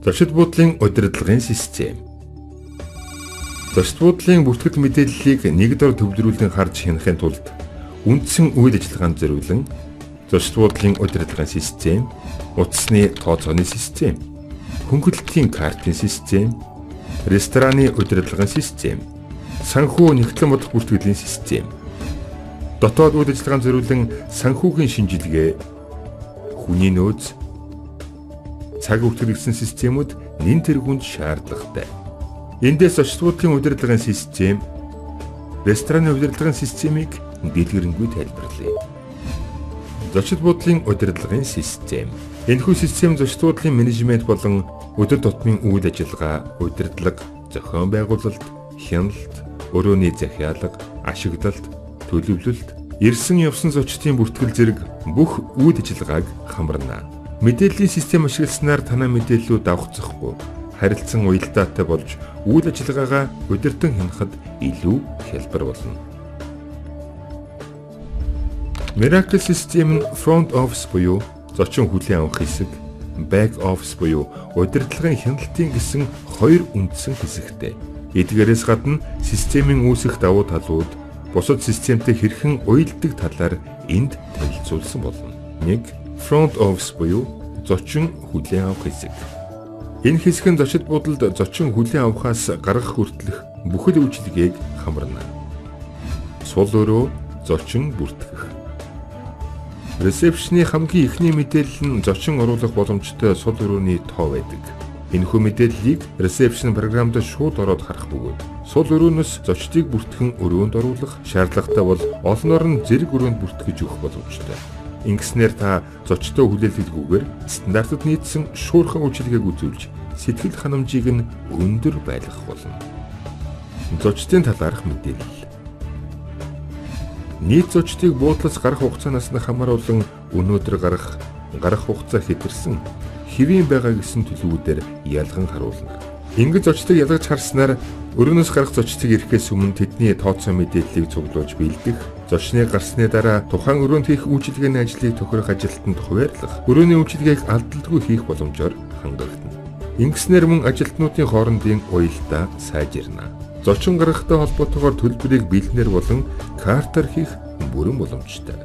Зочид буудлын удирдлагын систем. Зочид буудлын бүртгэл мэдээллийг нэг дор төвлөрүүлэн харж хянахын тулд үндсэн үйл ажиллагаанд зориулан зочид буудлын удирдлагын систем, утасны тооцооны систем, хөнгөлөлтийн картын систем, рестораны удирдлагын систем, санхүү нэгтлэн бодох бүртгэлийн систем, дотоод үйл ажиллагаанд зориулан санхүүгийн шинжилгээ, хүний нөөц, цаг бүртгэгдсэн системүүд нэн тэргуунд шаардлагатай. Эндээс зочид буудлын удирдлагын систем, рестораны удирдлагын системийг дэлгэрэнгүй тайлбарлая. Зочид буудлын удирдлагын систем. Энэхүү систем зочид буудлын менежмент болон өдөр тутмын үйл ажиллагаа, удирдлага, зохион байгуулалт, хяналт, өрөөний захиалга, ашиглалт, төлөвлөлт, ирсэн явсан зочдын бүртгэл зэрэг бүх үйл ажиллагааг хамарна. Мэдээллийн систем ашигласнаар танай мэдээллүүд давхцахгүй, харилцан уялдаатай болж үйл ажиллагаагаа удирдан хянахад илүү хялбар болно. Miracle систем нь front office буюу зочин хүлээн авах хэсэг, back office буюу удирдлагын хяналтын гэсэн хоёр үндсэн хэсэгтэй. Эдгээрээс гадна системийн үүсэх давуу талууд бусад системтэй хэрхэн уялддаг талаар энд танилцуулсан болно. 1. Front office буюу зочин хүлээн авах хэсэг. Энэ хэсэг нь зочид буудалд зочин хүлээн авахаас гаргах хүртэлх бүхэл үйлчилгээг хамарна. Сул өрөө зочин бүртгэх. Ресепшны хамгийн ихний мэдээлэл нь зочин оруулах боломжтой сул өрөөний тоо байдаг. Энэхүү мэдээллийг ресепшн програмд шууд ороод харах бөгөөд сул өрөөнөөс зочдыг бүртгэн өрөөнд оруулах шаардлагатай бол олноор нь зэрэг өрөөнд бүртгэж өгөх боломжтой. Ингэснээр та зочдоо хүлээлгэлгүйгээр стандартад нийцсэн шуурхан үйлчилгээг үзүүлж сэтгэл ханамжийг нь өндөр байлгах болно. Зочдын талаарх мэдээлэл. Нийт зочдыг буудлаас гарах хугацаанаас нь хамааруулан өнөөдөр гарах хугацаа хэтэрсэн хэвийн байгаа гэсэн төлөвүүдээр ялган харуулна. Ингэж зочдыг ялгаж харснаар өрөөнөөс гарах зочдыг ирэхээс өмнө тэдний тооцоо мэдээллийг цуглуулж бэлдэх, зочныг гарсны дараа тухайн өрөөнд хийх үйлчилгээний ажлыг тохирох ажилтнанд хуваарлах, өрөөний үйлчилгээг алдалгүй хийх боломжоор хангагдана. Ингэснээр мөн ажилтнуудын хоорондын уялдаа сайжирна. Зочин гаргахтай холбоотойгоор төлбөрийг бэлнээр болон картаар хийх бүрэн боломжтой.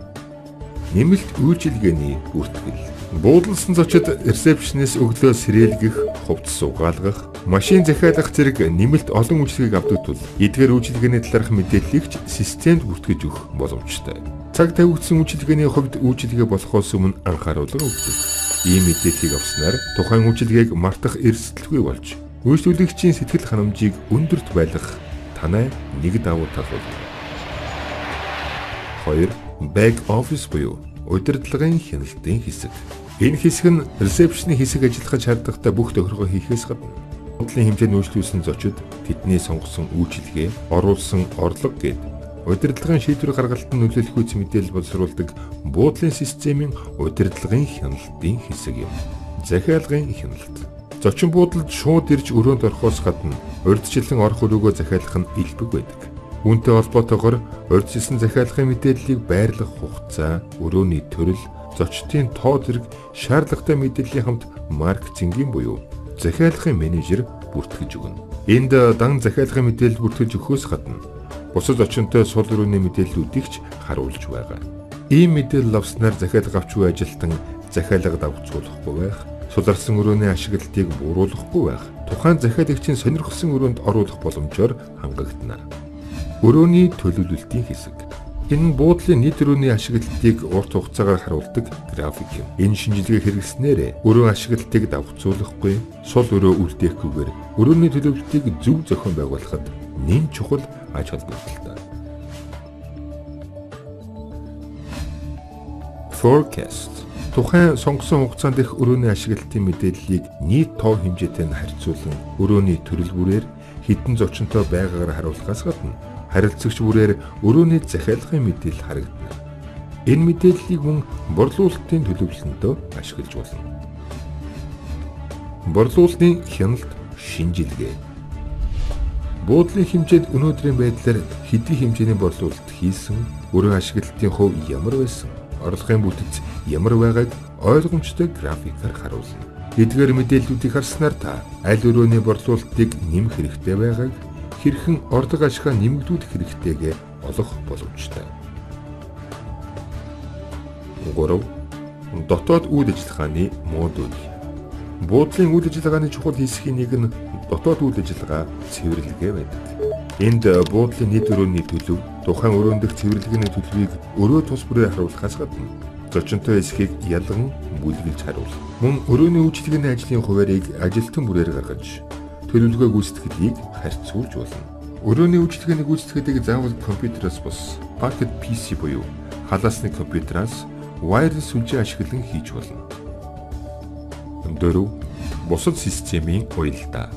Нэмэлт үйлчилгээний бүртгэл. Буудалсан зочид ресепшнээс өглөө сэрээлгэх, хувцас угаалгах, машин захиалах зэрэг нэмэлт олон үйлчилгээг авдаг тул эдгээр үйлчилгээний талаарх мэдээллийг ч системд бүртгэж өгөх боломжтой. Цаг тавигдсан үйлчилгээний хувьд үйлчилгээ болохоос өмнө анхааруулга өгдөг. Ийм мэдээллийг авснаар тухайн үйлчилгээг мартах эрсдэлгүй болж үйлчлүүлэгчийн сэтгэл ханамжийг өндөрт байлгах танай нэг давуу тал болно. 2. Back office буюу удирдлагын хяналтын хэсэг. Энэ хэсэг нь ресепшны хэсэг ажиллахад шаардлагатай бүх тохиргоо хийхээс гадна буудлын хэмжээ нөөцлүүлсэн зочид тэдний сонгосон үйлчилгээ, оруулсан орлого гээд удирдлагын шийдвэр гаргалтанд нөлөөлөх үс мэдээлэл боловсруулдаг буудлын системийн удирдлагын хяналтын хэсэг юм. Захиалгын хяналт. Зочин буудалд шууд ирж өрөөнд орохоос гадна урьдчилан орох өрөөгөө захиалах нь элбэг байдаг. Үүнтэй холбоотойгоор урьдчилсан захиалгын мэдээллийг байрлах хугацаа, өрөөний төрөл, зочдын тоо зэрэг шаардлагатай мэдээллийн хамт маркетингийн буюу захиалгын менежер бүртгэж өгнө. Энд дан захиалгын мэдээлэл бүртгэж өгөхөөс гадна бусад зочинтой сул өрөөний мэдээллүүдийг ч харуулж байгаа. Ийм мэдээлэл авснаар захиалга авч буй ажилтан захиалга давхцуулахгүй байх, суларсан өрөөний ашиглалтыг бууруулахгүй байх, тухайн захиалагчийн сонирхолсон өрөөнд оруулах боломжоор хангагдана. Өрөөний төлөвлөлтийн хэсэг. Энэ нь буудлын нийт өрөөний ашиглалтыг урт хугацаагаар харуулдаг график юм. Энэ шинжилгээ хэрэглэснээр өрөө ашиглалтыг давхцуулахгүй, сул өрөө үлдээхгүйгээр өрөөний төлөвлөлтийг зөв зохион байгуулахад нэн чухал ач холбогдолтой. Forecast. Тухайн сонгосон хугацаанд их өрөөний ашиглалтын мэдээллийг нийт тоо хэмжээтэй нь харьцуулан өрөөний төрөл бүрээр хэдэн зочинтой байгаагаар харуулахаас гадна харилцагч бүрээр өрөөний захиалгын мэдээлэл харагдана. Энэ мэдээллийг мөн борлуулалтын төлөвлөлтөнд ашиглаж болно. Борлуулалтын хяналт шинжилгээ. Буудлын хэмжээнд өнөөдрийн байдлаар хэдий хэмжээний борлуулалт хийсэн, өрөө ашиглалтын хувь ямар байсан, орлогын бүтэц ямар байгааг ойлгомжтой графикаар харуулна. Эдгээр мэдээллүүдийг харснаар та аль өрөөний борлуулалтыг нэмэх хэрэгтэй байгааг, хэрхэн орлого ашгаа нэмэгдүүлэх хэрэгтэйгээ олох боломжтой. 3. Дотоод үйл ажиллагааны модуль. Буудлын үйл ажиллагааны чухал хэсгийн нэг нь дотоод үйл ажиллагаа цэвэрлэгээ байдаг. Энд буудлын нийт өрөөний төлөв, тухайн өрөөнд дэх цэвэрлэгээний төлөвийг өрөө тус бүрээр харуулахаас гадна зочинтой хэсгийг ялган бүлгэлж харуулах. Мөн өрөөний үйлчилгээний ажлын хуваарийг ажилтан бүрээр гаргаж төлөвлөгөө гүйцэтгэлийг харьцуулж болно. Өрөөний үйлчилгээний гүйцэтгэдэг заавал компьютероос бус Pocket PC буюу халаасны компьютераас wireless сүлжээ ашиглан хийж болно. 4. Бусад системийн уялдаа.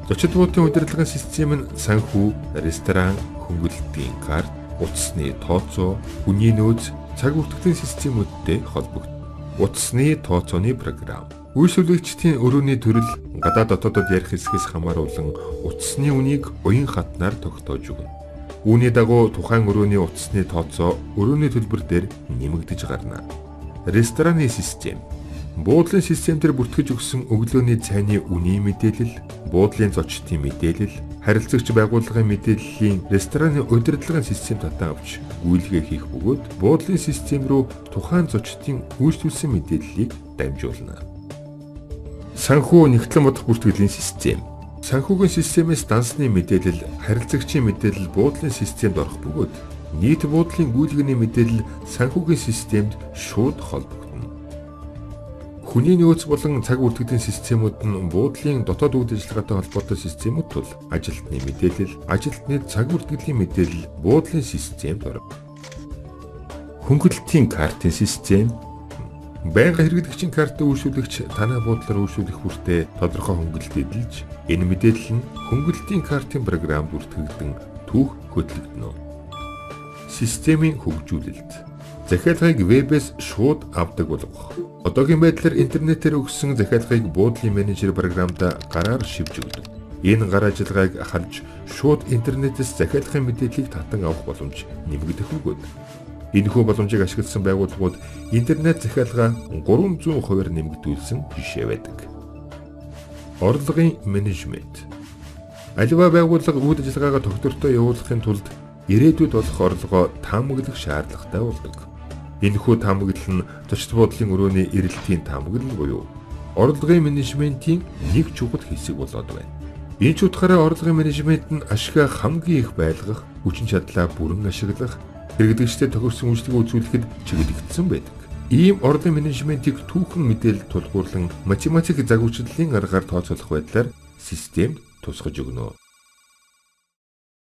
Зочид буудалын удирдлагын систем нь санхүү, ресторан, хөнгөлөлтийн карт, утасны тооцоо, хүний нөөц, цаг бүртгэлийн системүүдтэй холбогдно. Утасны тооцооны програм. Үйлчлүүлэгчдийн өрөөний төрөл гадаад дотоодод ярих хэсгээс хамааруулан утасны үнийг уян хатнаар тогтоож өгнө. Үүний дагуу тухайн өрөөний утасны тооцоо өрөөний төлбөр дээр нэмэгдэж гарна. Рестораны систем. Буудлын систем дээр бүртгэж өгсөн өглөөний цайны үнийн мэдээлэл, буудлын зочдын мэдээлэл, харилцагч байгууллагын мэдээллийн рестораны удирдлагын систем татан авч гүйлгээ хийх бөгөөд буудлын систем рүү тухайн зочдын үйлчлүүлсэн мэдээллийг дамжуулна. Санхүү нэгтлэн бодох бүртгэлийн систем. Санхүүгийн системээс дансны мэдээлэл, харилцагчийн мэдээлэл буудлын системд орох бөгөөд нийт буудлын гүйлгээний мэдээлэл санхүүгийн системд шууд холбогдно. Хүний нөөц болон цаг бүртгэлийн системүүд нь буудлын дотоод үйл ажиллагаатай холбоотой системүүд тул ажилтны мэдээлэл, ажилтны цаг бүртгэлийн мэдээлэл буудлын системд орно. Хөнгөлөлтийн картын систем. Байнга хэрэглэгчийн картыг үйлчүүлэгч танай буудлаар үйлчүүлэх бүртээ тодорхой хөнгөлөлт эдэлж, энэ мэдээлэл нь хөнгөлөлтийн картын програмд бүртгэгдэн түүх хөтлөгдөнө. Системийн хөгжүүлэлт. Захиалгыг вебээс шууд авдаг болгох. Одоогийн байдлаар интернетээр өгсөн захиалгыг буудлын менежер програмд гараар шивж өгдөг. Энэ гар ажиллагааг харж шууд интернетээс захиалгын мэдээллийг татан авах боломж нэмэгдэх бөгөөд энэхүү боломжийг ашигласан байгууллагууд интернет захиалгаа 300% нэмэгдүүлсэн жишээ байдаг. Орлогын менежмент. Аливаа байгууллага үйл ажиллагаагаа тогтвортой явуулахын тулд ирээдүйд олох орлогоо таамаглах шаардлагатай болдог. Энэхүү таамаглал нь зочид буудлын өрөөний эрэлтийн таамаглал буюу орлогын менежментийн нэг чухал хэсэг болоод байна. Энэ ч утгаараа орлогын менежмент нь ашгаа хамгийн их байлгах, хүчин чадлаа бүрэн ашиглах, хэрэглэгчдэд тохирсон үйлчлэгээ үзүүлэхэд чиглэгдсэн байдаг. Ийм орлогын менежментийг түүхэн мэдээлэл тулгуурлан математик загварчлалын аргаар тооцоолох байдлаар системд тусгаж өгнө.